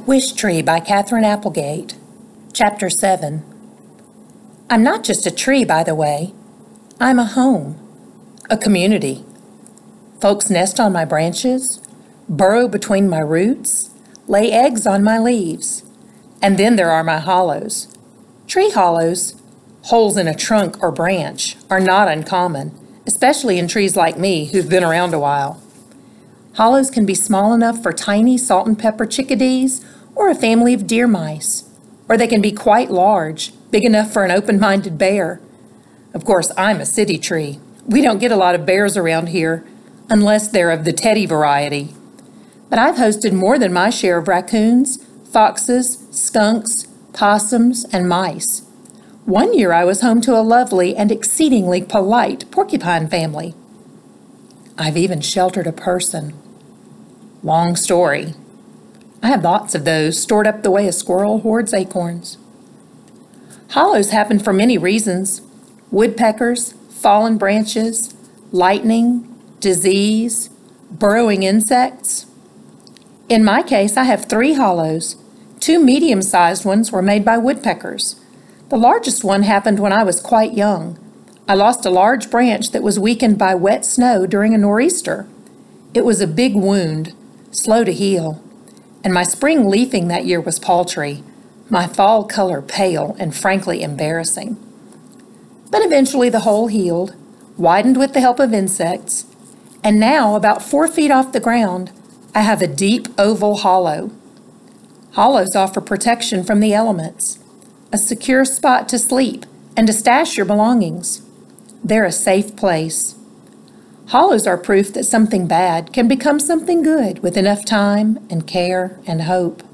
Wishtree by Katherine Applegate. Chapter 7. I'm not just a tree, by the way. I'm a home, a community. Folks nest on my branches, burrow between my roots, lay eggs on my leaves. And then there are my hollows. Tree hollows, holes in a trunk or branch, are not uncommon, especially in trees like me who've been around a while. Hollows can be small enough for tiny salt and pepper chickadees or a family of deer mice, or they can be quite large, big enough for an open-minded bear. Of course, I'm a city tree. We don't get a lot of bears around here, unless they're of the teddy variety. But I've hosted more than my share of raccoons, foxes, skunks, possums, and mice. One year I was home to a lovely and exceedingly polite porcupine family. I've even sheltered a person. Long story. I have lots of those stored up the way a squirrel hoards acorns. Hollows happen for many reasons: woodpeckers, fallen branches, lightning, disease, burrowing insects. In my case, I have 3 hollows. 2 medium-sized ones were made by woodpeckers. The largest one happened when I was quite young. I lost a large branch that was weakened by wet snow during a nor'easter. It was a big wound, slow to heal, and my spring leafing that year was paltry, my fall color pale and frankly embarrassing. But eventually the hole healed, widened with the help of insects, and now, about 4 feet off the ground, I have a deep oval hollow. Hollows offer protection from the elements, a secure spot to sleep, and to stash your belongings. They're a safe place. Hollows are proof that something bad can become something good with enough time and care and hope.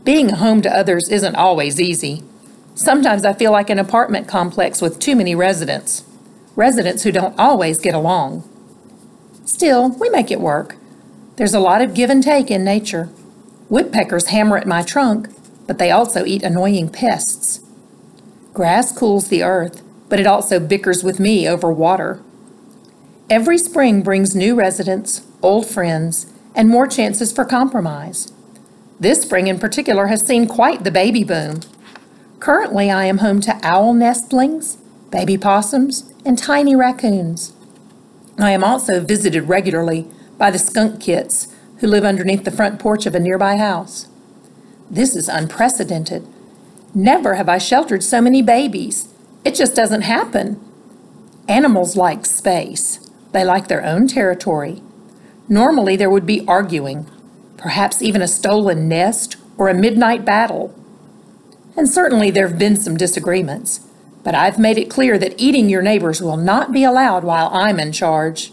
Being a home to others isn't always easy. Sometimes I feel like an apartment complex with too many residents who don't always get along. Still, we make it work. There's a lot of give and take in nature. Woodpeckers hammer at my trunk, but they also eat annoying pests. Grass cools the earth, but it also bickers with me over water. Every spring brings new residents, old friends, and more chances for compromise. This spring in particular has seen quite the baby boom. Currently, I am home to owl nestlings, baby possums, and tiny raccoons. I am also visited regularly by the skunk kits who live underneath the front porch of a nearby house. This is unprecedented. Never have I sheltered so many babies. It just doesn't happen. Animals like space. They like their own territory. Normally there would be arguing, perhaps even a stolen nest or a midnight battle. And certainly there have been some disagreements, but I've made it clear that eating your neighbors will not be allowed while I'm in charge.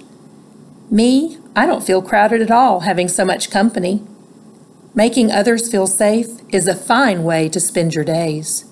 Me, I don't feel crowded at all having so much company. Making others feel safe is a fine way to spend your days.